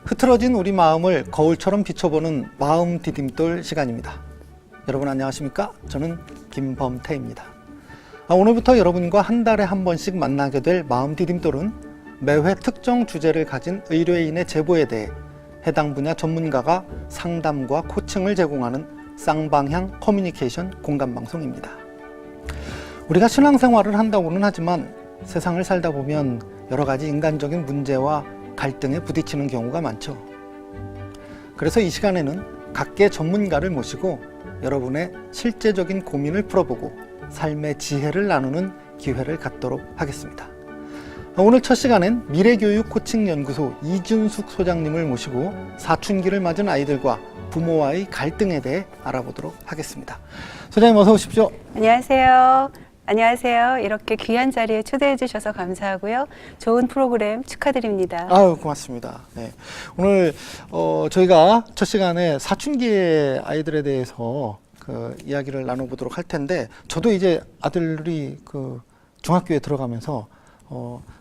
흐트러진 우리 마음을 거울처럼 비춰보는 마음 디딤돌 시간입니다. 여러분 안녕하십니까? 저는 김범태입니다. 오늘부터 여러분과 한 달에 한 번씩 만나게 될 마음 디딤돌은 매회 특정 주제를 가진 의뢰인의 제보에 대해 해당 분야 전문가가 상담과 코칭을 제공하는 쌍방향 커뮤니케이션 공감방송입니다. 우리가 신앙생활을 한다고는 하지만 세상을 살다 보면 여러 가지 인간적인 문제와 갈등에 부딪히는 경우가 많죠. 그래서 이 시간에는 각계 전문가를 모시고 여러분의 실제적인 고민을 풀어보고 삶의 지혜를 나누는 기회를 갖도록 하겠습니다. 오늘 첫 시간엔 미래교육 코칭연구소 이준숙 소장님을 모시고 사춘기를 맞은 아이들과 부모와의 갈등에 대해 알아보도록 하겠습니다. 소장님 어서 오십시오. 안녕하세요. 안녕하세요. 이렇게 귀한 자리에 초대해 주셔서 감사하고요. 좋은 프로그램 축하드립니다. 아유, 고맙습니다. 네. 오늘 저희가 첫 시간에 사춘기의 아이들에 대해서 이야기를 나눠보도록 할 텐데, 저도 이제 아들이 중학교에 들어가면서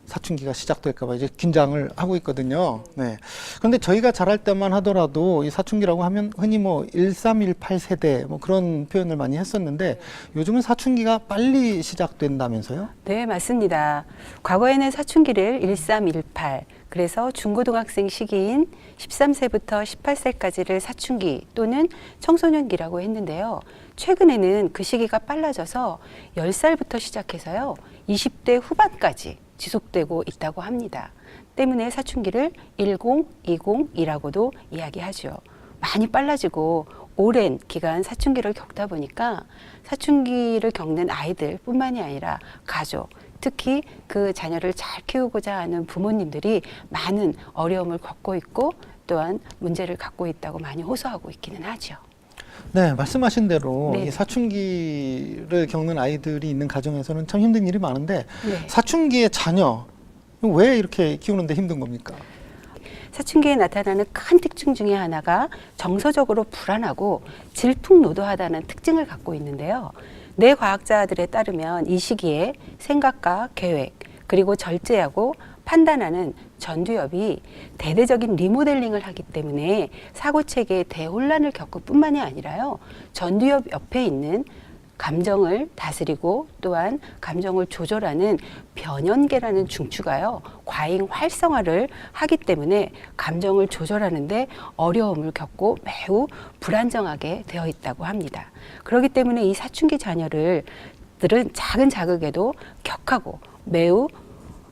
사춘기가 시작될까봐 이제 긴장을 하고 있거든요. 네. 그런데 저희가 자랄 때만 하더라도 이 사춘기라고 하면 흔히 1318 세대 그런 표현을 많이 했었는데 요즘은 사춘기가 빨리 시작된다면서요? 네, 맞습니다. 과거에는 사춘기를 1318, 그래서 중고등학생 시기인 13세부터 18세까지를 사춘기 또는 청소년기라고 했는데요. 최근에는 그 시기가 빨라져서 10살부터 시작해서요. 20대 후반까지 지속되고 있다고 합니다. 때문에 사춘기를 1020이라고도 이야기하죠. 많이 빨라지고 오랜 기간 사춘기를 겪다 보니까 사춘기를 겪는 아이들 뿐만이 아니라 가족, 특히 그 자녀를 잘 키우고자 하는 부모님들이 많은 어려움을 겪고 있고 또한 문제를 갖고 있다고 많이 호소하고 있기는 하죠. 네, 말씀하신 대로 네. 이 사춘기를 겪는 아이들이 있는 가정에서는 참 힘든 일이 많은데 네. 사춘기의 자녀 왜 이렇게 키우는데 힘든 겁니까? 사춘기에 나타나는 큰 특징 중에 하나가 정서적으로 불안하고 질풍노도하다는 특징을 갖고 있는데요. 뇌과학자들에 따르면 이 시기에 생각과 계획 그리고 절제하고 판단하는 전두엽이 대대적인 리모델링을 하기 때문에 사고체계의 대혼란을 겪을 뿐만이 아니라요. 전두엽 옆에 있는 감정을 다스리고 또한 감정을 조절하는 변연계라는 중추가요. 과잉 활성화를 하기 때문에 감정을 조절하는데 어려움을 겪고 매우 불안정하게 되어 있다고 합니다. 그렇기 때문에 이 사춘기 자녀들은 작은 자극에도 격하고 매우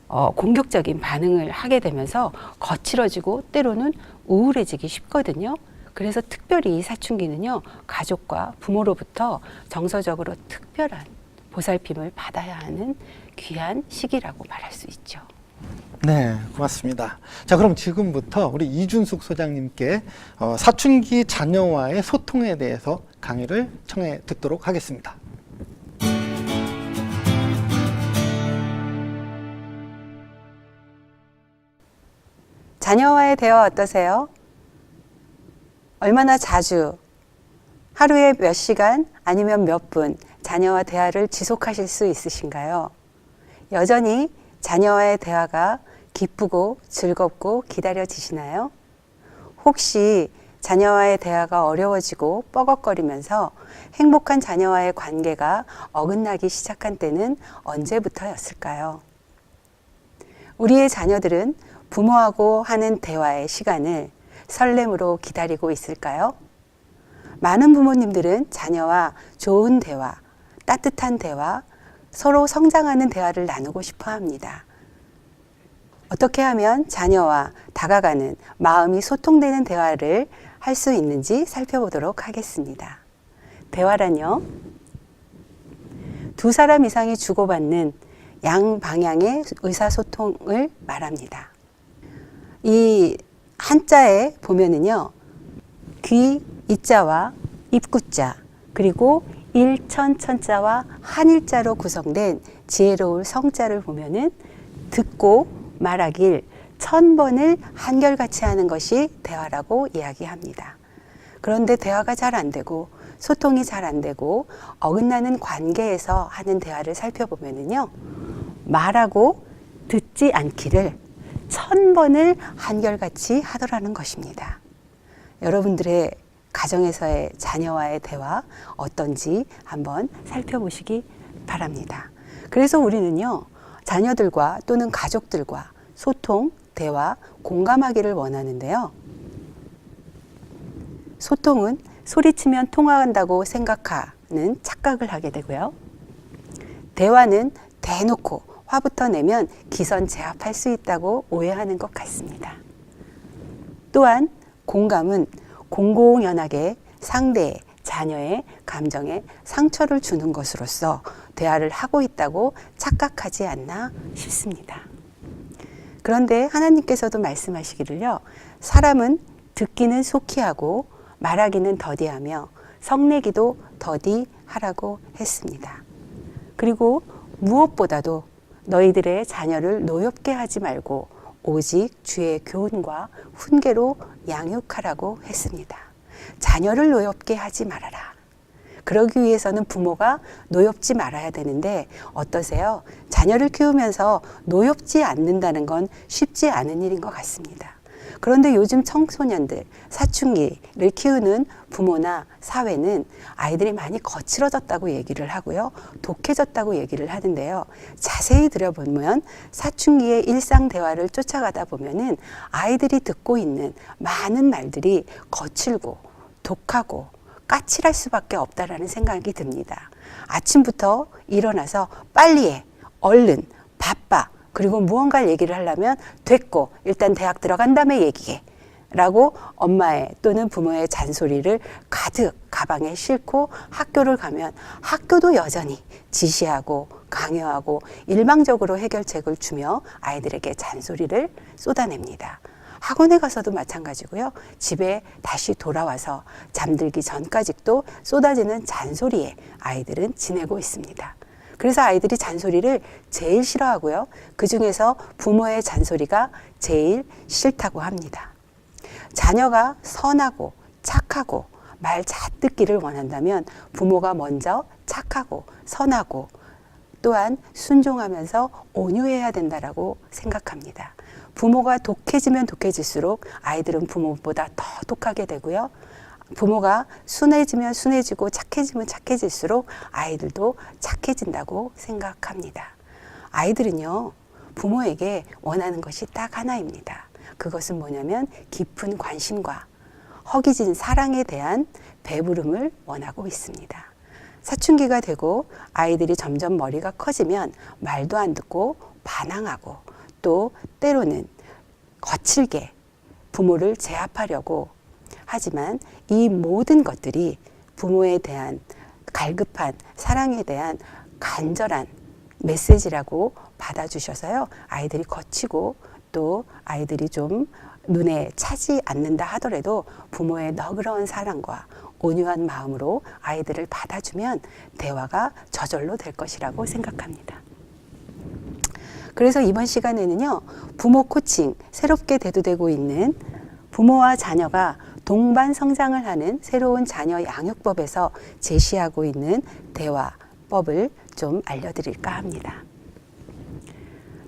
공격적인 반응을 하게 되면서 거칠어지고 때로는 우울해지기 쉽거든요. 그래서 특별히 이 사춘기는요, 가족과 부모로부터 정서적으로 특별한 보살핌을 받아야 하는 귀한 시기라고 말할 수 있죠. 네, 고맙습니다. 자, 그럼 지금부터 우리 이준숙 소장님께 사춘기 자녀와의 소통에 대해서 강의를 청해 듣도록 하겠습니다. 자녀와의 대화 어떠세요? 얼마나 자주, 하루에 몇 시간 아니면 몇 분 자녀와 대화를 지속하실 수 있으신가요? 여전히 자녀와의 대화가 기쁘고 즐겁고 기다려지시나요? 혹시 자녀와의 대화가 어려워지고 뻐걱거리면서 행복한 자녀와의 관계가 어긋나기 시작한 때는 언제부터였을까요? 우리의 자녀들은 부모하고 하는 대화의 시간을 설렘으로 기다리고 있을까요? 많은 부모님들은 자녀와 좋은 대화, 따뜻한 대화, 서로 성장하는 대화를 나누고 싶어 합니다. 어떻게 하면 자녀와 다가가는 마음이 소통되는 대화를 할 수 있는지 살펴보도록 하겠습니다. 대화란요, 두 사람 이상이 주고받는 양방향의 의사소통을 말합니다. 이 한자에 보면은요, 귀 이자와 입구자 그리고 일천천자와 한일자로 구성된 지혜로울 성자를 보면은 듣고 말하길 1000번을 한결같이 하는 것이 대화라고 이야기합니다. 그런데 대화가 잘 안 되고 소통이 잘 안 되고 어긋나는 관계에서 하는 대화를 살펴보면은요, 말하고 듣지 않기를 1000번을 한결같이 하더라는 것입니다. 여러분들의 가정에서의 자녀와의 대화 어떤지 한번 살펴보시기 바랍니다. 그래서 우리는요, 자녀들과 또는 가족들과 소통, 대화, 공감하기를 원하는데요. 소통은 소리치면 통화한다고 생각하는 착각을 하게 되고요. 대화는 대놓고 화부터 내면 기선제압할 수 있다고 오해하는 것 같습니다. 또한 공감은 공공연하게 상대의 자녀의 감정에 상처를 주는 것으로서 대화를 하고 있다고 착각하지 않나 싶습니다. 그런데 하나님께서도 말씀하시기를요, 사람은 듣기는 속히 하고 말하기는 더디하며 성내기도 더디하라고 했습니다. 그리고 무엇보다도 너희들의 자녀를 노엽게 하지 말고 오직 주의 교훈과 훈계로 양육하라고 했습니다. 자녀를 노엽게 하지 말아라. 그러기 위해서는 부모가 노엽지 말아야 되는데 어떠세요? 자녀를 키우면서 노엽지 않는다는 건 쉽지 않은 일인 것 같습니다. 그런데 요즘 청소년들, 사춘기를 키우는 부모나 사회는 아이들이 많이 거칠어졌다고 얘기를 하고요. 독해졌다고 얘기를 하는데요. 자세히 들여보면 사춘기의 일상 대화를 쫓아가다 보면은 아이들이 듣고 있는 많은 말들이 거칠고 독하고 까칠할 수밖에 없다라는 생각이 듭니다. 아침부터 일어나서 빨리 해, 얼른, 바빠, 그리고 무언가 얘기를 하려면 됐고 일단 대학 들어간 다음에 얘기해 라고 엄마의 또는 부모의 잔소리를 가득 가방에 싣고 학교를 가면 학교도 여전히 지시하고 강요하고 일방적으로 해결책을 주며 아이들에게 잔소리를 쏟아냅니다. 학원에 가서도 마찬가지고요. 집에 다시 돌아와서 잠들기 전까지도 쏟아지는 잔소리에 아이들은 지내고 있습니다. 그래서 아이들이 잔소리를 제일 싫어하고요. 그중에서 부모의 잔소리가 제일 싫다고 합니다. 자녀가 선하고 착하고 말 잘 듣기를 원한다면 부모가 먼저 착하고 선하고 또한 순종하면서 온유해야 된다라고 생각합니다. 부모가 독해지면 독해질수록 아이들은 부모보다 더 독하게 되고요. 부모가 순해지면 순해지고 착해지면 착해질수록 아이들도 착해진다고 생각합니다. 아이들은요, 부모에게 원하는 것이 딱 하나입니다. 그것은 뭐냐면 깊은 관심과 허기진 사랑에 대한 배부름을 원하고 있습니다. 사춘기가 되고 아이들이 점점 머리가 커지면 말도 안 듣고 반항하고 또 때로는 거칠게 부모를 제압하려고 하지만 이 모든 것들이 부모에 대한 갈급한 사랑에 대한 간절한 메시지라고 받아주셔서요. 아이들이 거치고 또 아이들이 좀 눈에 차지 않는다 하더라도 부모의 너그러운 사랑과 온유한 마음으로 아이들을 받아주면 대화가 저절로 될 것이라고 생각합니다. 그래서 이번 시간에는요, 부모 코칭, 새롭게 대두되고 있는 부모와 자녀가 동반 성장을 하는 새로운 자녀 양육법에서 제시하고 있는 대화법을 좀 알려드릴까 합니다.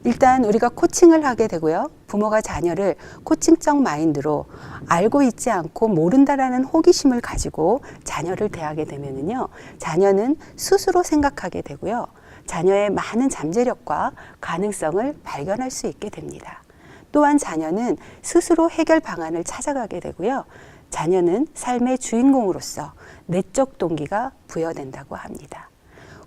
일단 우리가 코칭을 하게 되고요. 부모가 자녀를 코칭적 마인드로 알고 있지 않고 모른다라는 호기심을 가지고 자녀를 대하게 되면은요, 자녀는 스스로 생각하게 되고요. 자녀의 많은 잠재력과 가능성을 발견할 수 있게 됩니다. 또한 자녀는 스스로 해결 방안을 찾아가게 되고요. 자녀는 삶의 주인공으로서 내적 동기가 부여된다고 합니다.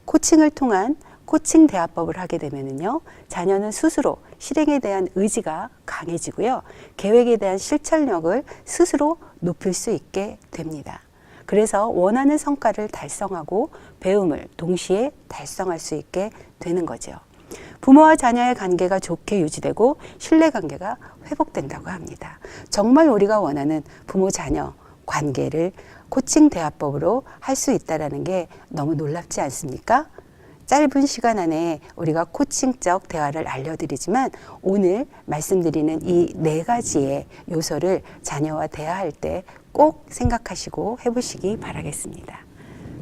코칭을 통한 코칭 대화법을 하게 되면은요, 자녀는 스스로 실행에 대한 의지가 강해지고요. 계획에 대한 실천력을 스스로 높일 수 있게 됩니다. 그래서 원하는 성과를 달성하고 배움을 동시에 달성할 수 있게 되는 거죠. 부모와 자녀의 관계가 좋게 유지되고 신뢰관계가 회복된다고 합니다. 정말 우리가 원하는 부모-자녀 관계를 코칭 대화법으로 할 수 있다는 게 너무 놀랍지 않습니까? 짧은 시간 안에 우리가 코칭적 대화를 알려드리지만 오늘 말씀드리는 이 4가지의 요소를 자녀와 대화할 때 꼭 생각하시고 해보시기 바라겠습니다.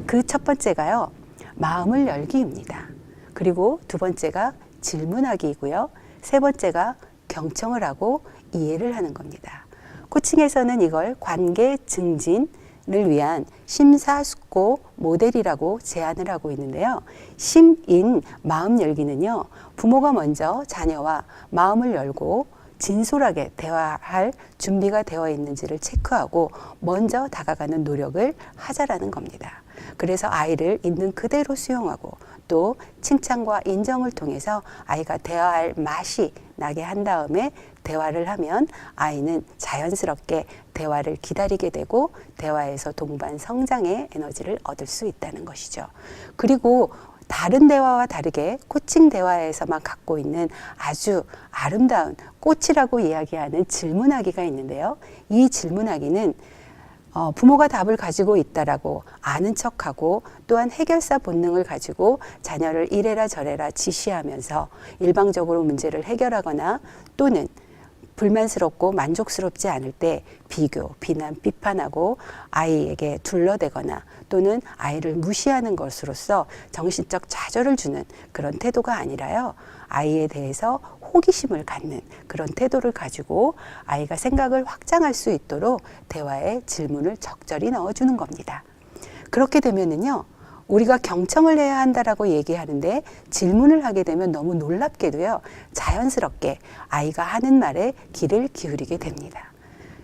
그 첫 번째가요, 마음을 열기입니다. 그리고 두 번째가 질문하기이고요. 세 번째가 경청을 하고 이해를 하는 겁니다. 코칭에서는 이걸 관계 증진을 위한 심사숙고 모델이라고 제안을 하고 있는데요. 심인 마음 열기는요, 부모가 먼저 자녀와 마음을 열고 진솔하게 대화할 준비가 되어 있는지를 체크하고 먼저 다가가는 노력을 하자라는 겁니다. 그래서 아이를 있는 그대로 수용하고 또 칭찬과 인정을 통해서 아이가 대화할 맛이 나게 한 다음에 대화를 하면 아이는 자연스럽게 대화를 기다리게 되고 대화에서 동반 성장의 에너지를 얻을 수 있다는 것이죠. 그리고 다른 대화와 다르게 코칭 대화에서만 갖고 있는 아주 아름다운 꽃이라고 이야기하는 질문하기가 있는데요. 이 질문하기는 부모가 답을 가지고 있다라고 아는 척하고 또한 해결사 본능을 가지고 자녀를 이래라 저래라 지시하면서 일방적으로 문제를 해결하거나 또는 불만스럽고 만족스럽지 않을 때 비교, 비난, 비판하고 아이에게 둘러대거나 또는 아이를 무시하는 것으로서 정신적 좌절을 주는 그런 태도가 아니라요. 아이에 대해서 호기심을 갖는 그런 태도를 가지고 아이가 생각을 확장할 수 있도록 대화에 질문을 적절히 넣어주는 겁니다. 그렇게 되면은요, 우리가 경청을 해야 한다라고 얘기하는데 질문을 하게 되면 너무 놀랍게도요, 자연스럽게 아이가 하는 말에 귀를 기울이게 됩니다.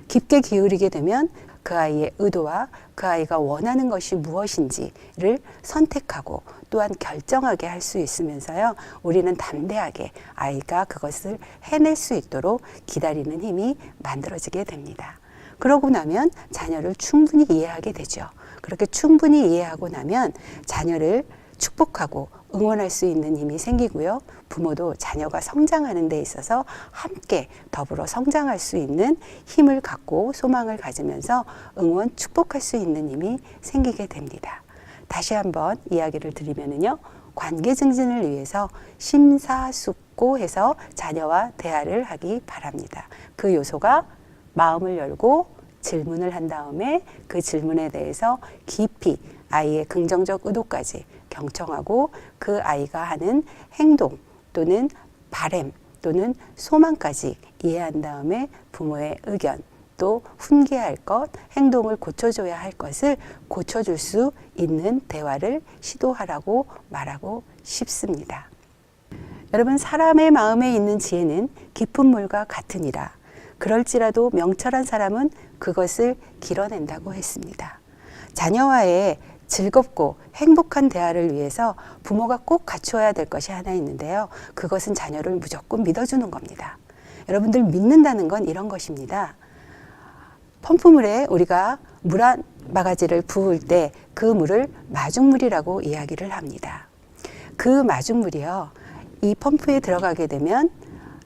깊게 기울이게 되면 그 아이의 의도와 그 아이가 원하는 것이 무엇인지를 선택하고 또한 결정하게 할 수 있으면서요, 우리는 담대하게 아이가 그것을 해낼 수 있도록 기다리는 힘이 만들어지게 됩니다. 그러고 나면 자녀를 충분히 이해하게 되죠. 그렇게 충분히 이해하고 나면 자녀를 축복하고 응원할 수 있는 힘이 생기고요. 부모도 자녀가 성장하는 데 있어서 함께 더불어 성장할 수 있는 힘을 갖고 소망을 가지면서 응원, 축복할 수 있는 힘이 생기게 됩니다. 다시 한번 이야기를 드리면은요. 관계 증진을 위해서 심사숙고해서 자녀와 대화를 하기 바랍니다. 그 요소가 마음을 열고 질문을 한 다음에 그 질문에 대해서 깊이 아이의 긍정적 의도까지 경청하고 그 아이가 하는 행동 또는 바램 또는 소망까지 이해한 다음에 부모의 의견 또 훈계할 것, 행동을 고쳐줘야 할 것을 고쳐줄 수 있는 대화를 시도하라고 말하고 싶습니다. 여러분, 사람의 마음에 있는 지혜는 깊은 물과 같으니라. 그럴지라도 명철한 사람은 그것을 길어낸다고 했습니다. 자녀와의 즐겁고 행복한 대화를 위해서 부모가 꼭 갖추어야 될 것이 하나 있는데요. 그것은 자녀를 무조건 믿어주는 겁니다. 여러분들, 믿는다는 건 이런 것입니다. 펌프물에 우리가 물 한 바가지를 부을 때 그 물을 마중물이라고 이야기를 합니다. 그 마중물이요, 이 펌프에 들어가게 되면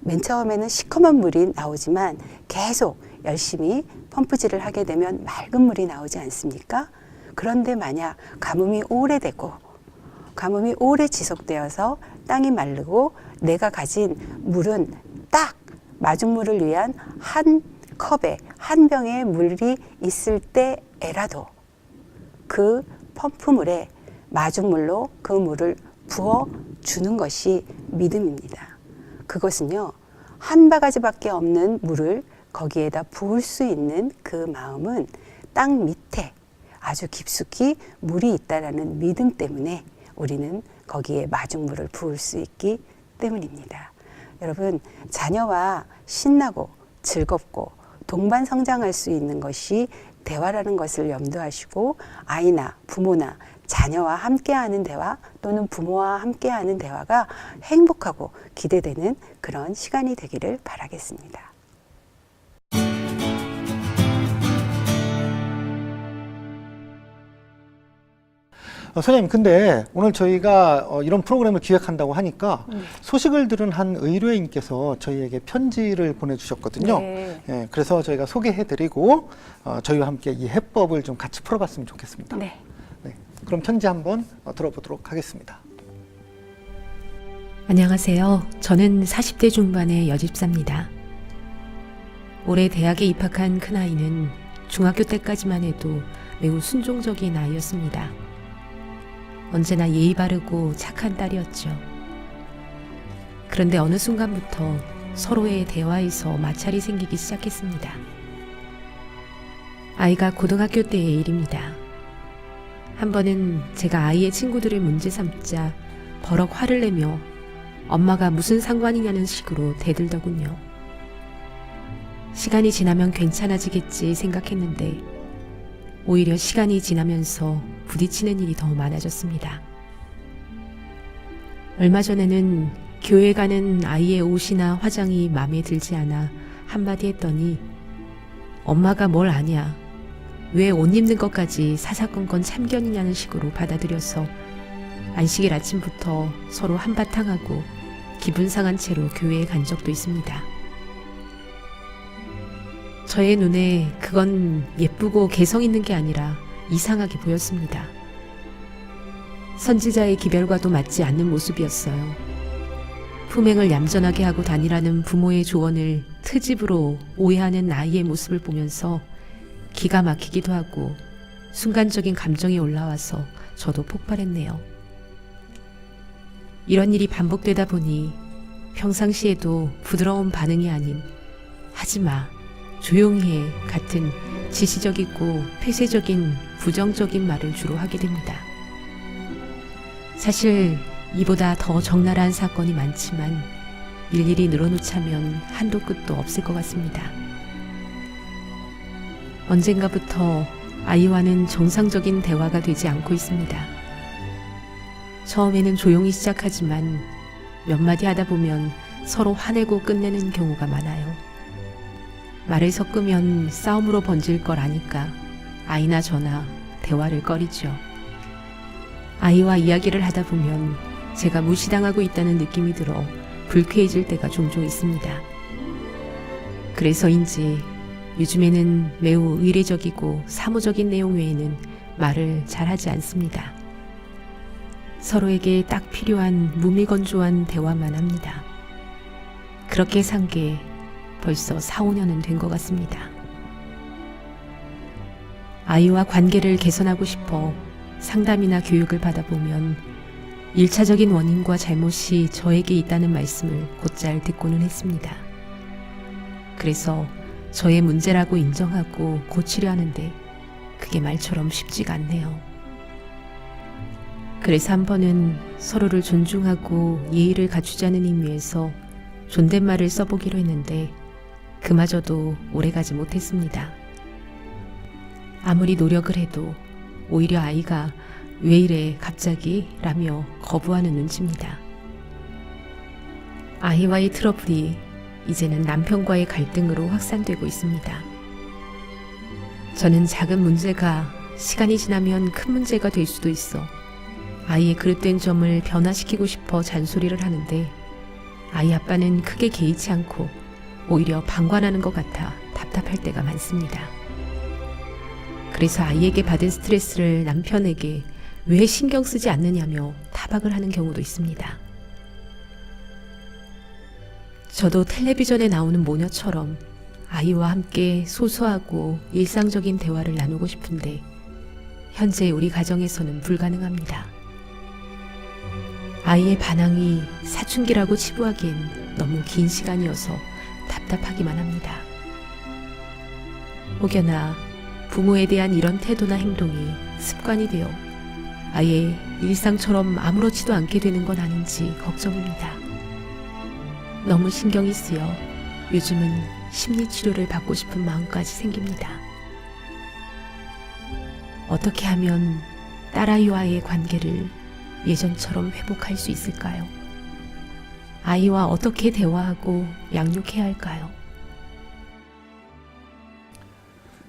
맨 처음에는 시커먼 물이 나오지만 계속 열심히 펌프질을 하게 되면 맑은 물이 나오지 않습니까? 그런데 만약 가뭄이 오래되고 가뭄이 오래 지속되어서 땅이 마르고 내가 가진 물은 딱 마중물을 위한 한 컵에 한 병의 물이 있을 때에라도 그 펌프물에 마중물로 그 물을 부어주는 것이 믿음입니다. 그것은요, 한 바가지밖에 없는 물을 거기에다 부을 수 있는 그 마음은 땅 밑에 아주 깊숙이 물이 있다라는 믿음 때문에 우리는 거기에 마중물을 부을 수 있기 때문입니다. 여러분, 자녀와 신나고 즐겁고 동반 성장할 수 있는 것이 대화라는 것을 염두하시고 아이나 부모나 자녀와 함께하는 대화 또는 부모와 함께하는 대화가 행복하고 기대되는 그런 시간이 되기를 바라겠습니다. 선생님, 근데 오늘 저희가 이런 프로그램을 기획한다고 하니까 소식을 들은 한 의뢰인께서 저희에게 편지를 보내주셨거든요. 네. 예, 그래서 저희가 소개해드리고 저희와 함께 이 해법을 좀 같이 풀어봤으면 좋겠습니다. 네. 네, 그럼 편지 한번 들어보도록 하겠습니다. 안녕하세요. 저는 40대 중반의 여집사입니다. 올해 대학에 입학한 큰아이는 중학교 때까지만 해도 매우 순종적인 아이였습니다. 언제나 예의 바르고 착한 딸이었죠. 그런데 어느 순간부터 서로의 대화에서 마찰이 생기기 시작했습니다. 아이가 고등학교 때의 일입니다. 한 번은 제가 아이의 친구들을 문제 삼자 버럭 화를 내며 엄마가 무슨 상관이냐는 식으로 대들더군요. 시간이 지나면 괜찮아지겠지 생각했는데 오히려 시간이 지나면서 부딪히는 일이 더 많아졌습니다. 얼마 전에는 교회 가는 아이의 옷이나 화장이 마음에 들지 않아 한마디 했더니 엄마가 뭘 아냐, 왜 옷 입는 것까지 사사건건 참견이냐는 식으로 받아들여서 안식일 아침부터 서로 한바탕하고 기분 상한 채로 교회에 간 적도 있습니다. 저의 눈에 그건 예쁘고 개성 있는 게 아니라 이상하게 보였습니다. 선지자의 기별과도 맞지 않는 모습이었어요. 품행을 얌전하게 하고 다니라는 부모의 조언을 트집으로 오해하는 아이의 모습을 보면서 기가 막히기도 하고 순간적인 감정이 올라와서 저도 폭발했네요. 이런 일이 반복되다 보니 평상시에도 부드러운 반응이 아닌 하지마, 조용히 해 같은 지시적이고 폐쇄적인 부정적인 말을 주로 하게 됩니다. 사실 이보다 더 적나라한 사건이 많지만 일일이 늘어놓자면 한도 끝도 없을 것 같습니다. 언젠가부터 아이와는 정상적인 대화가 되지 않고 있습니다. 처음에는 조용히 시작하지만 몇 마디 하다 보면 서로 화내고 끝내는 경우가 많아요. 말을 섞으면 싸움으로 번질 걸 아니까 아이나 저나 대화를 꺼리죠. 아이와 이야기를 하다 보면 제가 무시당하고 있다는 느낌이 들어 불쾌해질 때가 종종 있습니다. 그래서인지 요즘에는 매우 의례적이고 사무적인 내용 외에는 말을 잘하지 않습니다. 서로에게 딱 필요한 무미건조한 대화만 합니다. 그렇게 산 게 벌써 4, 5년은 된 것 같습니다. 아이와 관계를 개선하고 싶어 상담이나 교육을 받아보면 1차적인 원인과 잘못이 저에게 있다는 말씀을 곧잘 듣고는 했습니다. 그래서 저의 문제라고 인정하고 고치려 하는데 그게 말처럼 쉽지가 않네요. 그래서 한 번은 서로를 존중하고 예의를 갖추자는 의미에서 존댓말을 써보기로 했는데 그마저도 오래가지 못했습니다. 아무리 노력을 해도 오히려 아이가 왜 이래 갑자기? 라며 거부하는 눈치입니다. 아이와의 트러블이 이제는 남편과의 갈등으로 확산되고 있습니다. 저는 작은 문제가 시간이 지나면 큰 문제가 될 수도 있어 아이의 그릇된 점을 변화시키고 싶어 잔소리를 하는데 아이 아빠는 크게 개의치 않고 오히려 방관하는 것 같아 답답할 때가 많습니다. 그래서 아이에게 받은 스트레스를 남편에게 왜 신경 쓰지 않느냐며 타박을 하는 경우도 있습니다. 저도 텔레비전에 나오는 모녀처럼 아이와 함께 소소하고 일상적인 대화를 나누고 싶은데 현재 우리 가정에서는 불가능합니다. 아이의 반항이 사춘기라고 치부하기엔 너무 긴 시간이어서 답답하기만 합니다. 혹여나 부모에 대한 이런 태도나 행동이 습관이 되어 아예 일상처럼 아무렇지도 않게 되는 건 아닌지 걱정입니다. 너무 신경이 쓰여 요즘은 심리치료를 받고 싶은 마음까지 생깁니다. 어떻게 하면 딸아이와의 관계를 예전처럼 회복할 수 있을까요? 아이와 어떻게 대화하고 양육해야 할까요?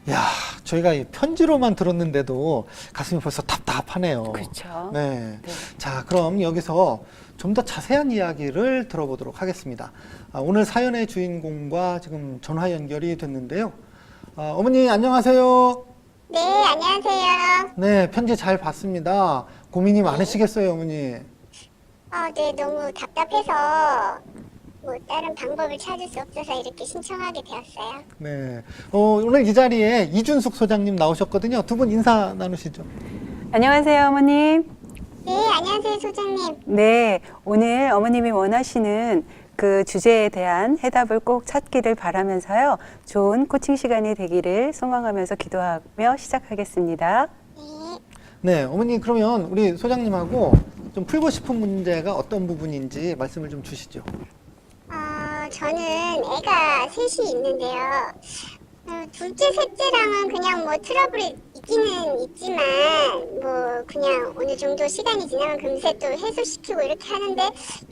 야, 저희가 이 편지로만 들었는데도 가슴이 벌써 답답하네요. 그렇죠. 네. 네. 자, 그럼 여기서 좀 더 자세한 이야기를 들어보도록 하겠습니다. 오늘 사연의 주인공과 지금 전화 연결이 됐는데요. 어머니 안녕하세요. 네, 안녕하세요. 네, 편지 잘 봤습니다. 고민이 많으시겠어요, 어머니? 네, 너무 답답해서 뭐 다른 방법을 찾을 수 없어서 이렇게 신청하게 되었어요. 네. 오늘 이 자리에 이준숙 소장님 나오셨거든요. 두 분 인사 나누시죠. 안녕하세요, 어머님. 네, 안녕하세요, 소장님. 네, 오늘 어머님이 원하시는 그 주제에 대한 해답을 꼭 찾기를 바라면서요. 좋은 코칭 시간이 되기를 소망하면서 기도하며 시작하겠습니다. 네, 어머니 그러면 우리 소장님하고 좀 풀고 싶은 문제가 어떤 부분인지 말씀을 좀 주시죠. 저는 애가 셋이 있는데요. 둘째, 셋째랑은 그냥 뭐 트러블이 있기는 있지만 뭐 그냥 어느 정도 시간이 지나면 금세 또 해소시키고 이렇게 하는데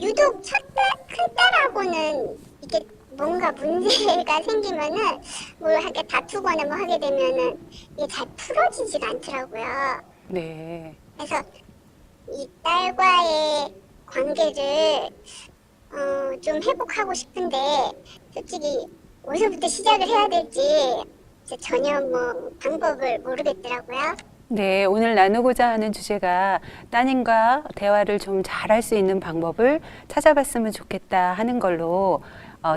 유독 큰 딸하고는 이게 뭔가 문제가 생기면은 뭘 하게 다투거나 뭐 하게 되면은 이게 잘 풀어지지가 않더라고요. 네. 그래서 이 딸과의 관계를 좀 회복하고 싶은데 솔직히 어디서부터 시작을 해야 될지 전혀 뭐 방법을 모르겠더라고요. 네, 오늘 나누고자 하는 주제가 따님과 대화를 좀 잘할 수 있는 방법을 찾아봤으면 좋겠다 하는 걸로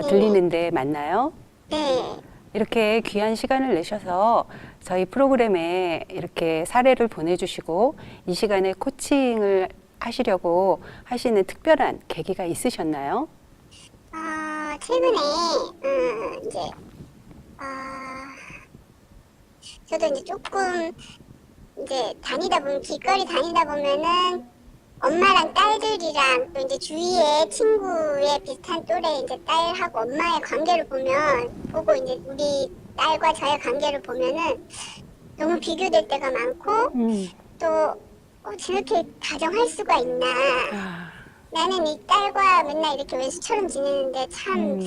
들리는데 맞나요? 네. 이렇게 귀한 시간을 내셔서 저희 프로그램에 이렇게 사례를 보내주시고 이 시간에 코칭을 하시려고 하시는 특별한 계기가 있으셨나요? 최근에 이제 저도 이제 조금 이제 다니다 보면 길거리 다니다 보면은 엄마랑 딸들이랑 또 이제 주위에 친구의 비슷한 또래 이제 딸하고 엄마의 관계를 보고 이제 우리 딸과 저의 관계를 보면은 너무 비교될 때가 많고 또 저렇게 가정할 수가 있나. 나는 이 딸과 맨날 이렇게 왼수처럼 지내는데 참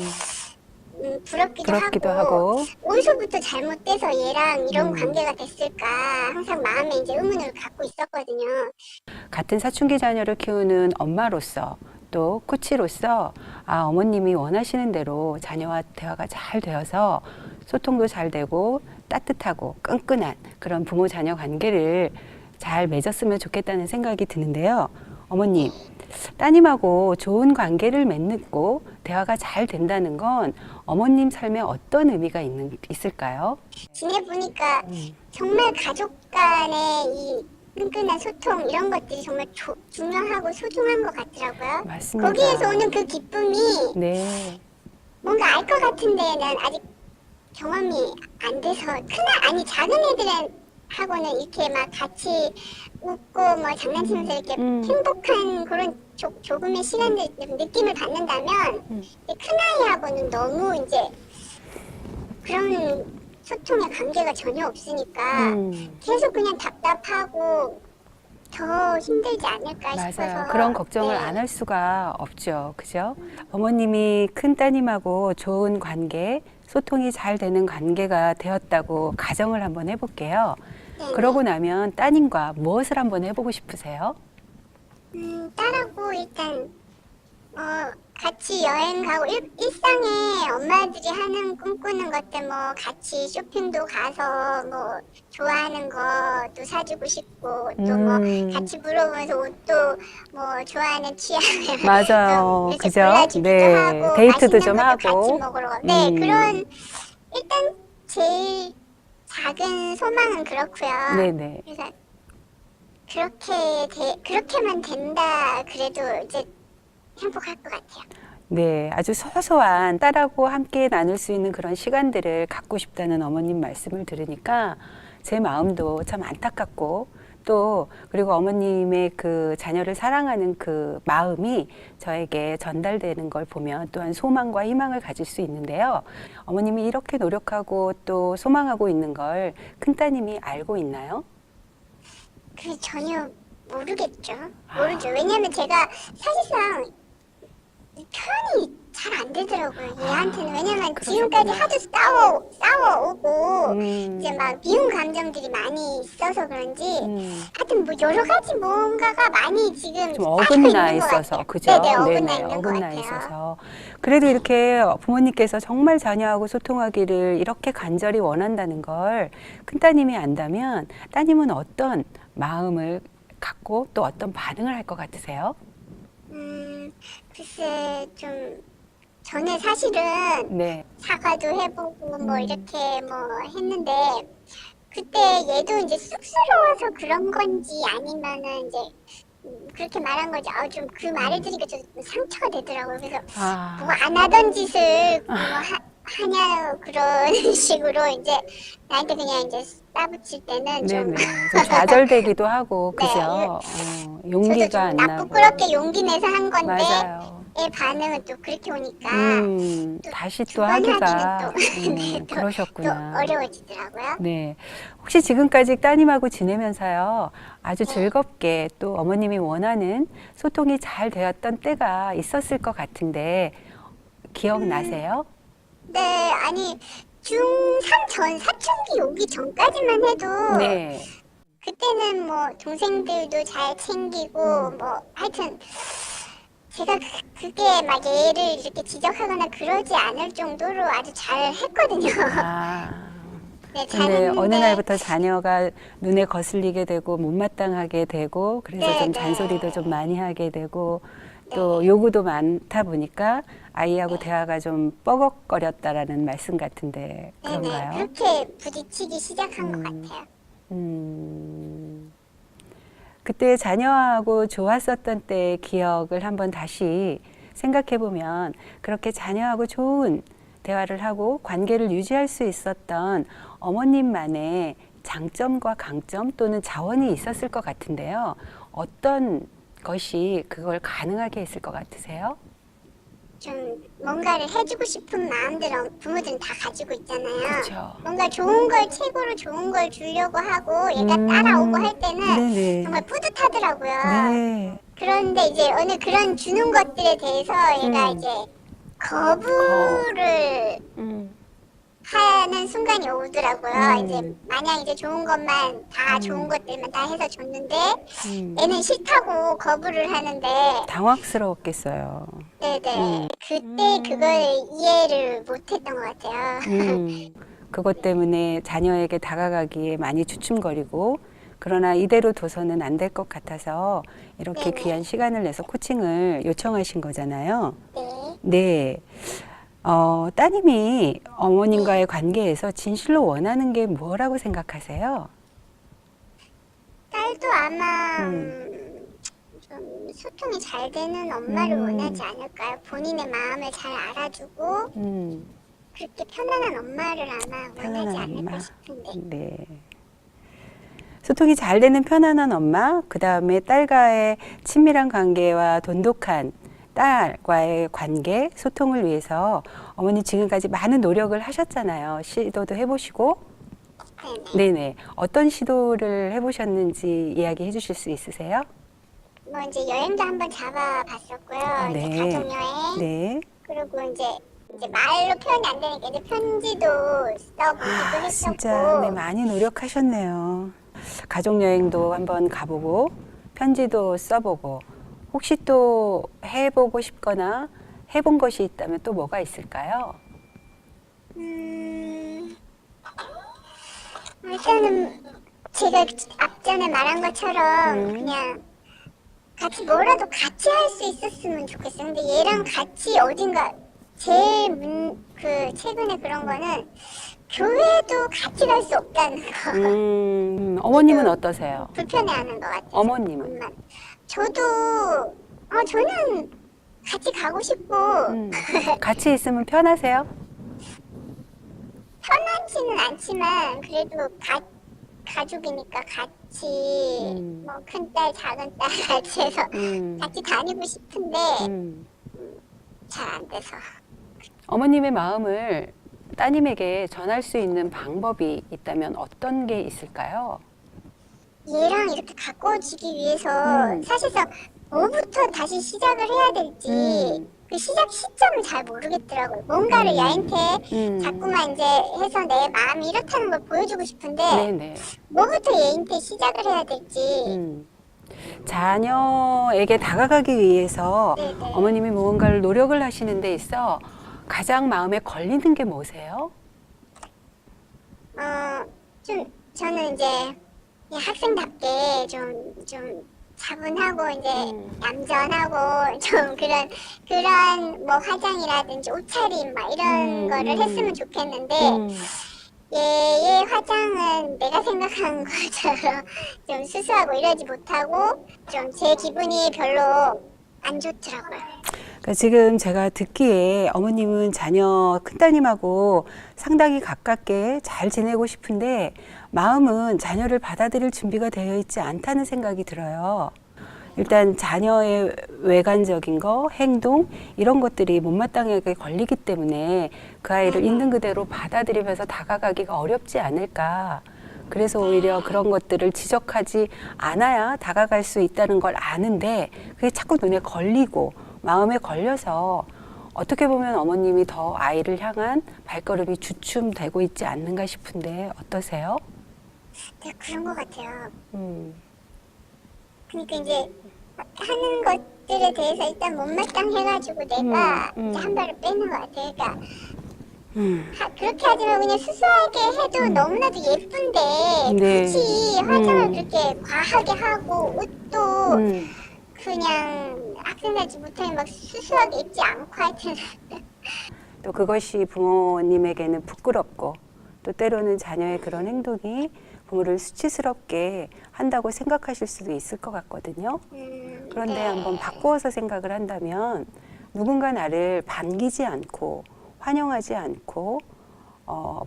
부럽기도 하고 어디서부터 잘못돼서 얘랑 이런 관계가 됐을까 항상 마음에 이제 의문을 갖고 있었거든요. 같은 사춘기 자녀를 키우는 엄마로서 또 코치로서 어머님이 원하시는 대로 자녀와 대화가 잘 되어서 소통도 잘 되고 따뜻하고 끈끈한 그런 부모 자녀 관계를 잘 맺었으면 좋겠다는 생각이 드는데요. 어머님, 따님하고 좋은 관계를 맺고 대화가 잘 된다는 건 어머님 삶에 어떤 의미가 있을까요? 지내보니까 정말 가족 간의 이 끈끈한 소통 이런 것들이 정말 중요하고 소중한 것 같더라고요. 맞습니다. 거기에서 오는 그 기쁨이 네. 뭔가 알 것 같은데 난 아직 경험이 안 돼서 작은 애들은 하고는 이렇게 막 같이 웃고 뭐 장난치면서 이렇게 행복한 그런 조금의 시간들 느낌을 받는다면 큰아이하고는 너무 이제 그런 소통의 관계가 전혀 없으니까 계속 그냥 답답하고 더 힘들지 않을까 싶어서. 맞아요. 그런 걱정을 네. 안 할 수가 없죠. 그죠? 어머님이 큰 따님하고 좋은 관계, 소통이 잘 되는 관계가 되었다고 가정을 한번 해볼게요. 네네. 그러고 나면 따님과 무엇을 한번 해보고 싶으세요? 딸하고 일단 같이 여행 가고 일상에 엄마들이 하는 꿈꾸는 것들 뭐 같이 쇼핑도 가서 뭐 좋아하는 것도 사주고 싶고 또 뭐 같이 물어보면서 옷도 뭐 좋아하는 취향을 맞아요. 이렇게 그죠? 골라주기도 네. 하고 데이트도 맛있는 좀 것도 하고. 같이 먹으러 가고 네 그런 일단 제일 작은 소망은 그렇고요. 네네. 그래서 그렇게만 된다 그래도 이제 행복할 것 같아요. 네, 아주 소소한 딸하고 함께 나눌 수 있는 그런 시간들을 갖고 싶다는 어머님 말씀을 들으니까 제 마음도 참 안타깝고 또 그리고 어머님의 그 자녀를 사랑하는 그 마음이 저에게 전달되는 걸 보면 또한 소망과 희망을 가질 수 있는데요. 어머님이 이렇게 노력하고 또 소망하고 있는 걸 큰따님이 알고 있나요? 전혀 모르겠죠. 모르죠. 왜냐면 제가 사실상 표현이 잘 안 되더라고요. 얘한테는. 왜냐면 지금까지 하도 싸워오고 이제 막 미운 감정들이 많이 있어서 그런지 하여튼 뭐 여러 가지 뭔가가 많이 지금 좀 어긋나 있는 것 있어서 같아요. 그죠? 네네, 어긋나 있는 것 어긋나 같아요. 있어서 그래도 이렇게 부모님께서 정말 자녀하고 소통하기를 이렇게 간절히 원한다는 걸 큰따님이 안다면 따님은 어떤 마음을 갖고 또 어떤 반응을 할 것 같으세요? 글쎄 좀 전에 사실은 네. 사과도 해보고 뭐 이렇게 뭐 했는데 그때 얘도 이제 쑥스러워서 그런 건지 아니면은 이제 그렇게 말한 거죠. 좀 그 말을 들으니까 좀 상처가 되더라고요. 그래서 아, 뭐 안 하던 짓을 뭐 하냐 그런 식으로 이제 나한테 그냥 이제 싸붙일 때는 좀 네네. 좀 좌절되기도 하고, 네, 그죠? 저도 용기가 좀 안 나고. 나쁘끄럽게 용기 내서 한 건데 맞아요. 얘 반응은 또 그렇게 오니까 또 다시 두 또 번 하기가, 하기는 네, 또 그러셨구나. 어려워지더라고요. 네. 혹시 지금까지 따님하고 지내면서요, 아주 네. 즐겁게 또 어머님이 원하는 소통이 잘 되었던 때가 있었을 것 같은데, 기억나세요? 네, 아니 중3 전 사춘기 오기 전까지만 해도 네. 그때는 뭐 동생들도 잘 챙기고 뭐 하여튼 제가 그게 막 얘를 이렇게 지적하거나 그러지 않을 정도로 아주 잘 했거든요. 아. 네, 근데 잘했는데 어느 날부터 자녀가 눈에 거슬리게 되고 못마땅하게 되고 그래서 네, 좀 네. 잔소리도 좀 많이 하게 되고 또 요구도 많다 보니까 아이하고 대화가 좀 뻐걱거렸다라는 말씀 같은데 네네 그런가요? 그렇게 부딪히기 시작한 것 같아요. 그때 자녀하고 좋았었던 때의 기억을 한번 다시 생각해 보면 그렇게 자녀하고 좋은 대화를 하고 관계를 유지할 수 있었던 어머님만의 장점과 강점 또는 자원이 있었을 것 같은데요. 어떤 것이 그걸 가능하게 했을 것 같으세요? 좀 뭔가를 해주고 싶은 마음들은 부모들은 다 가지고 있잖아요. 그렇죠. 뭔가 좋은 걸 최고로 좋은 걸 주려고 하고 얘가 따라오고 할 때는 네네. 정말 뿌듯하더라고요. 네. 그런데 이제 어느 그런 주는 것들에 대해서 얘가 이제 거부를 하는 순간이 오더라고요. 이제 마냥 이제 좋은 것만 다 좋은 것들만 다 해서 줬는데 애는 싫다고 거부를 하는데 당황스러웠겠어요. 네네 그때 그걸 이해를 못했던 것 같아요. 그것 때문에 자녀에게 다가가기에 많이 주춤거리고 그러나 이대로 둬서는 안 될 것 같아서 이렇게 네네. 귀한 시간을 내서 코칭을 요청하신 거잖아요. 네. 네. 따님이 어머님과의 관계에서 진실로 원하는 게 뭐라고 생각하세요? 딸도 아마 좀 소통이 잘 되는 엄마를 원하지 않을까요? 본인의 마음을 잘 알아주고 그렇게 편안한 엄마를 아마 원하지 편안한 않을까 엄마. 싶은데 네. 소통이 잘 되는 편안한 엄마, 그 다음에 딸과의 친밀한 관계와 돈독한 딸과의 관계, 소통을 위해서 어머니 지금까지 많은 노력을 하셨잖아요. 시도도 해보시고. 네네. 네네. 어떤 시도를 해보셨는지 이야기해 주실 수 있으세요? 뭐 이제 여행도 한번 잡아봤었고요. 아, 이제 네. 가족 여행 네. 그리고 이제 말로 표현이 안 되니까 이제 편지도 써보기도 했었고 진짜 네, 많이 노력하셨네요. 가족 여행도 한번 가보고 편지도 써보고 혹시 또 해보고 싶거나 해본 것이 있다면 또 뭐가 있을까요? 일단은 제가 앞전에 말한 것처럼 그냥 같이 뭐라도 같이 할 수 있었으면 좋겠어요. 근데 얘랑 같이 어딘가 제일 최근에 그런 거는 교회도 같이 갈 수 없다는 거. 어머님은 어떠세요? 불편해하는 것 같아요. 어머님은? 엄마. 저도 저는 같이 가고 싶고 같이 있으면 편하세요? 편하지는 않지만 그래도 가족이니까 같이 뭐 큰딸 작은딸 같이 해서 같이 다니고 싶은데 잘 안 돼서 어머님의 마음을 따님에게 전할 수 있는 방법이 있다면 어떤 게 있을까요? 얘랑 이렇게 가까워지기 위해서 사실상 뭐부터 다시 시작을 해야 될지 그 시작 시점을 잘 모르겠더라고요. 뭔가를 얘한테 자꾸만 이제 해서 내 마음이 이렇다는 걸 보여주고 싶은데 네네. 뭐부터 얘한테 시작을 해야 될지 자녀에게 다가가기 위해서 네네. 어머님이 무언가를 노력을 하시는 데 있어 가장 마음에 걸리는 게 뭐세요? 저는 이제 그냥 학생답게 좀 차분하고 이제 얌전하고 좀 그런 뭐 화장이라든지 옷차림 막 이런 거를 했으면 좋겠는데 얘의 화장은 내가 생각한 것처럼 좀 수수하고 이러지 못하고 좀 제 기분이 별로 안 좋더라고요. 그러니까 지금 제가 듣기에 어머님은 자녀 큰따님하고 상당히 가깝게 잘 지내고 싶은데 마음은 자녀를 받아들일 준비가 되어 있지 않다는 생각이 들어요. 일단 자녀의 외관적인 거, 행동 이런 것들이 못마땅하게 걸리기 때문에 그 아이를 있는 그대로 받아들이면서 다가가기가 어렵지 않을까. 그래서 오히려 그런 것들을 지적하지 않아야 다가갈 수 있다는 걸 아는데 그게 자꾸 눈에 걸리고 마음에 걸려서 어떻게 보면 어머님이 더 아이를 향한 발걸음이 주춤되고 있지 않는가 싶은데 어떠세요? 네, 그런 것 같아요. 음. 그러니까 이제 하는 것들에 대해서 일단 못마땅해가지고 내가 이제 한 발을 빼는 것 같아요. 그러니까 그렇게 하지 말고 그냥 수수하게 해도 너무나도 예쁜데 네. 굳이 화장을 그렇게 과하게 하고 옷도 음. 그냥 학생같이 못하게 막 수수하게 입지 않고 하여튼 또 그것이 부모님에게는 부끄럽고 또 때로는 자녀의 그런 행동이 부모를 수치스럽게 한다고 생각하실 수도 있을 것 같거든요. 그런데 네. 한번 바꾸어서 생각을 한다면 누군가 나를 반기지 않고 환영하지 않고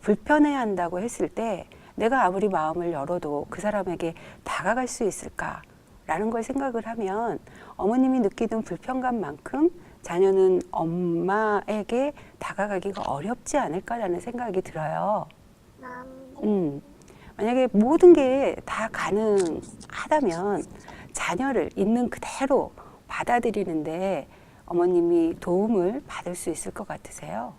불편해한다고 했을 때 내가 아무리 마음을 열어도 그 사람에게 다가갈 수 있을까라는 걸 생각을 하면 어머님이 느끼는 불편감만큼 자녀는 엄마에게 다가가기가 어렵지 않을까라는 생각이 들어요. 만약에 모든 게 다 가능하다면 자녀를 있는 그대로 받아들이는데 어머님이 도움을 받을 수 있을 것 같으세요?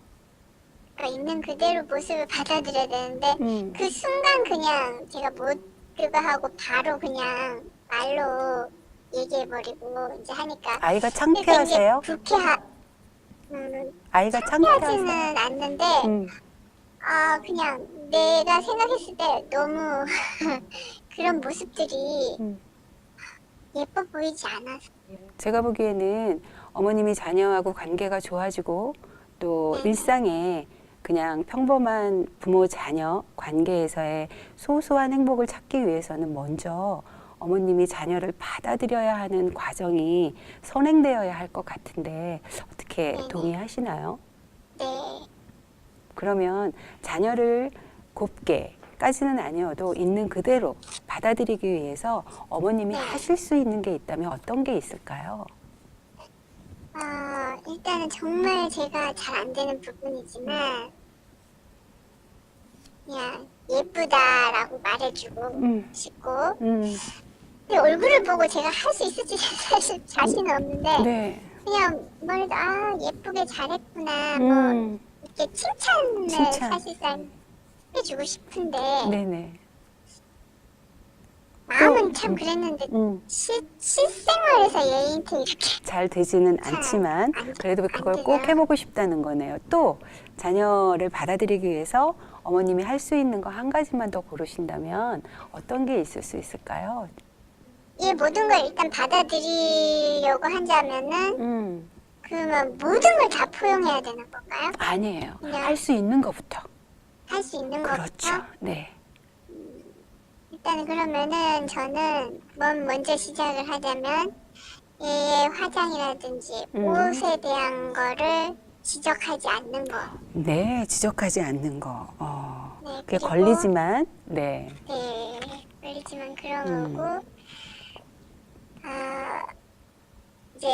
그러니까 있는 그대로 모습을 받아들여야 되는데 그 순간 그냥 제가 못 그거 하고 바로 그냥 말로 얘기해버리고 이제 하니까 아이가 창피하세요? 아이가 창피하세요? 창피하지는 않는데 음. 그냥 내가 생각했을 때 너무 그런 모습들이 예뻐 보이지 않아서 제가 보기에는 어머님이 자녀하고 관계가 좋아지고 또 일상에 그냥 평범한 부모 자녀 관계에서의 소소한 행복을 찾기 위해서는 먼저 어머님이 자녀를 받아들여야 하는 과정이 선행되어야 할 것 같은데 어떻게 동의하시나요? 네. 그러면 자녀를 곱게까지는 아니어도 있는 그대로 받아들이기 위해서 어머님이 하실 수 있는 게 있다면 어떤 게 있을까요? 일단은 정말 제가 잘 안 되는 부분이지만 그냥 예쁘다라고 말해주고 싶고 근데 얼굴을 보고 제가 할 수 있을지 사실 자신은 없는데 네. 그냥 뭐래도 예쁘게 잘했구나 뭐 이렇게 칭찬을 칭찬. 사실상 해주고 싶은데 네네. 마음은 참 그랬는데 실생활에서 얘한테 이렇게 잘 되지는 않지만 그래도 그걸 꼭 해보고 싶다는 거네요. 또 자녀를 받아들이기 위해서 어머님이 할 수 있는 거 한 가지만 더 고르신다면 어떤 게 있을 수 있을까요? 이 모든 걸 일단 받아들이려고 한다면은 그러면 모든 걸 다 포용해야 되는 건가요? 아니에요. 그냥 할 수 있는 것부터. 할 수 있는 그렇죠. 것부터? 네. 일단 그러면은 저는 먼저 시작을 하자면 얘의 화장이라든지 옷에 대한 거를 지적하지 않는 거. 네, 지적하지 않는 거. 네, 그게 그리고 걸리지만, 네. 네, 걸리지만 그런 거고 이제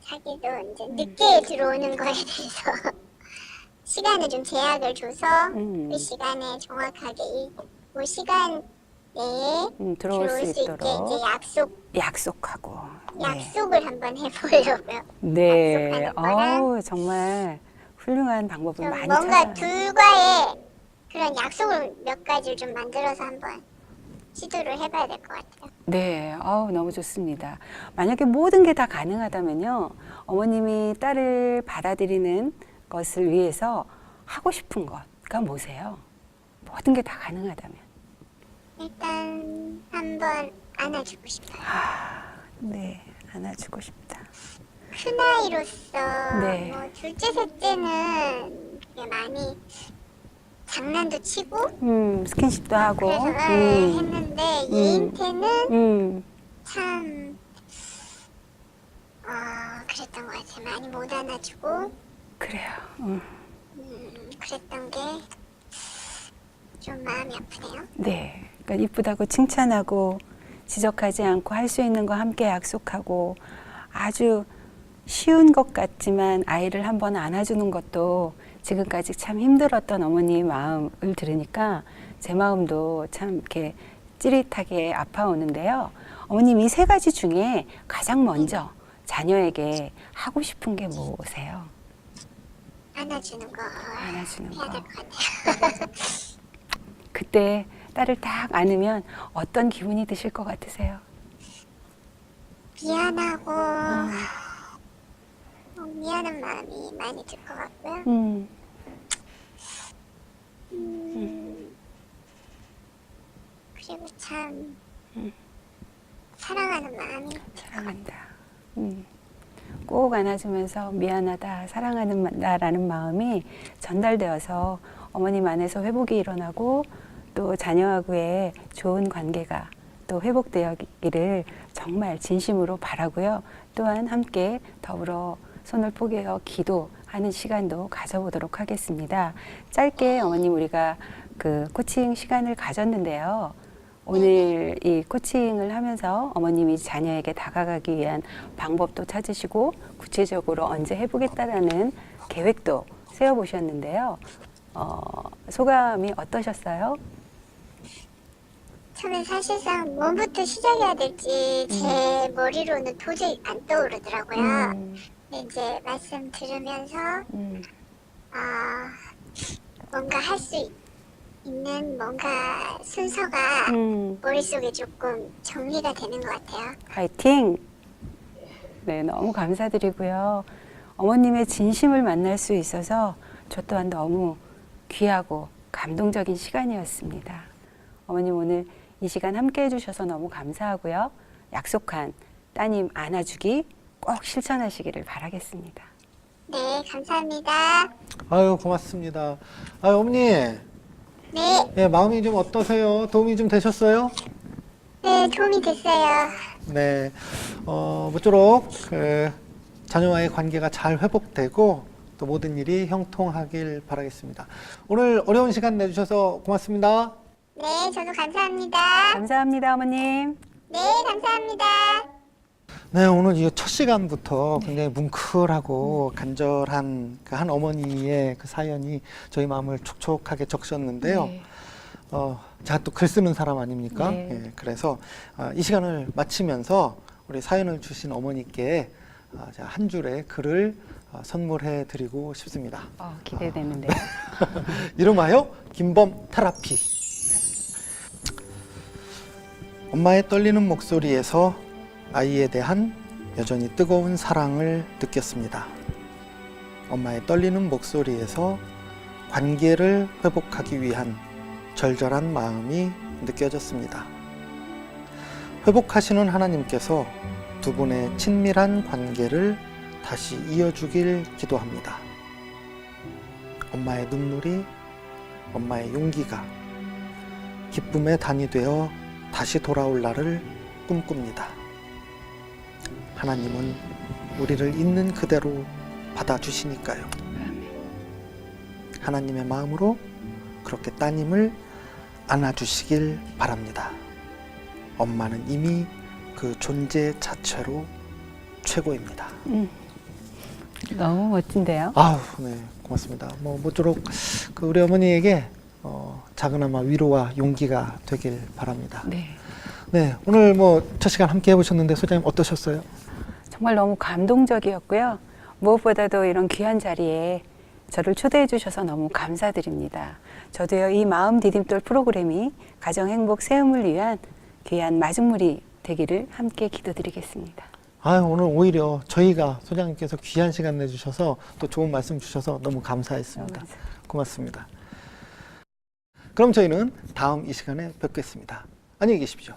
자기도 이제 늦게 들어오는 거에 대해서 시간을 좀 제약을 줘서 그 시간에 정확하게 그 시간 내에 들어올 수 있게 있도록 이제 약속하고. 약속을 한번 해보려고요. 네. 약속하는 거랑 정말 훌륭한 방법을 좀 많이 뭔가 찾아요. 둘과의 그런 약속을 몇 가지를 좀 만들어서 한번 시도를 해봐야 될 것 같아요. 네, 너무 좋습니다. 만약에 모든 게 다 가능하다면요, 어머님이 딸을 받아들이는 것을 위해서 하고 싶은 것가 뭐세요? 모든 게 다 가능하다면. 일단 한번 안아주고 싶어요. 네, 안아주고 싶다. 큰아이로서 네. 뭐 둘째, 셋째는 그게 많이 장난도 치고 스킨십도 하고. 그래서 했는데 얘한테는 참 그랬던 것 같아요. 많이 못 안아주고 그래요. 그랬던 게 좀 마음이 아프네요. 네. 그러니까 이쁘다고 칭찬하고 지적하지 않고 할 수 있는 거 함께 약속하고 아주 쉬운 것 같지만 아이를 한번 안아주는 것도 지금까지 참 힘들었던 어머니의 마음을 들으니까 제 마음도 참 이렇게 찌릿하게 아파오는데요. 어머님 이 세 가지 중에 가장 먼저 자녀에게 하고 싶은 게 뭐세요? 안아주는 거 안아주는 해야 거. 될 것 같아요. 그때 딸을 딱 안으면 어떤 기분이 드실 것 같으세요? 미안하고 미안한 마음이 많이 들 것 같고요. 그리고 참 사랑하는 마음이 사랑한다. 꼭 안아주면서 미안하다, 사랑하는다라는 마음이 전달되어서 어머님 안에서 회복이 일어나고 또 자녀하고의 좋은 관계가 또 회복되기를 정말 진심으로 바라고요. 또한 함께 더불어 손을 포개어 기도하는 시간도 가져보도록 하겠습니다. 짧게 어머님 우리가 그 코칭 시간을 가졌는데요. 오늘 이 코칭을 하면서 어머님이 자녀에게 다가가기 위한 방법도 찾으시고 구체적으로 언제 해보겠다라는 계획도 세워보셨는데요. 소감이 어떠셨어요? 처음엔 사실상 뭐부터 시작해야 될지 제 머리로는 도저히 안 떠오르더라고요. 근데 이제 말씀 들으면서 뭔가 할 수 있는 뭔가 순서가 머릿속에 조금 정리가 되는 것 같아요. 파이팅! 네, 너무 감사드리고요. 어머님의 진심을 만날 수 있어서 저 또한 너무 귀하고 감동적인 시간이었습니다. 어머님 오늘 이 시간 함께 해주셔서 너무 감사하고요. 약속한 따님 안아주기 꼭 실천하시기를 바라겠습니다. 네, 감사합니다. 아유, 고맙습니다. 아유, 어머니. 네, 예, 마음이 좀 어떠세요? 도움이 좀 되셨어요? 네, 도움이 됐어요. 네. 모쪼록 자녀와의 관계가 잘 회복되고 또 모든 일이 형통하길 바라겠습니다. 오늘 어려운 시간 내주셔서 고맙습니다. 네, 저도 감사합니다. 감사합니다, 어머님. 네, 감사합니다. 네, 오늘 이 첫 시간부터 굉장히 뭉클하고 간절한 그 한 어머니의 그 사연이 저희 마음을 촉촉하게 적셨는데요. 네. 제가 또 글 쓰는 사람 아닙니까? 네. 예, 그래서 이 시간을 마치면서 우리 사연을 주신 어머니께 제가 한 줄의 글을 선물해 드리고 싶습니다. 기대되는데요. 이름하여 김범 테라피. 엄마의 떨리는 목소리에서 아이에 대한 여전히 뜨거운 사랑을 느꼈습니다. 엄마의 떨리는 목소리에서 관계를 회복하기 위한 절절한 마음이 느껴졌습니다. 회복하시는 하나님께서 두 분의 친밀한 관계를 다시 이어주길 기도합니다. 엄마의 눈물이, 엄마의 용기가 기쁨의 단이 되어 다시 돌아올 날을 꿈꿉니다. 하나님은 우리를 있는 그대로 받아주시니까요. 하나님의 마음으로 그렇게 따님을 안아주시길 바랍니다. 엄마는 이미 그 존재 자체로 최고입니다. 너무 멋진데요. 아우, 네, 고맙습니다. 모쪼록 그 우리 어머니에게 작은아마 위로와 용기가 되길 바랍니다. 네. 네, 오늘 첫 시간 함께 해보셨는데 소장님 어떠셨어요? 정말 너무 감동적이었고요. 무엇보다도 이런 귀한 자리에 저를 초대해 주셔서 너무 감사드립니다. 저도요, 이 마음 디딤돌 프로그램이 가정 행복 세움을 위한 귀한 마중물이 되기를 함께 기도드리겠습니다. 오늘 오히려 저희가 소장님께서 귀한 시간 내주셔서 또 좋은 말씀 주셔서 너무 감사했습니다. 고맙습니다. 그럼 저희는 다음 이 시간에 뵙겠습니다. 안녕히 계십시오.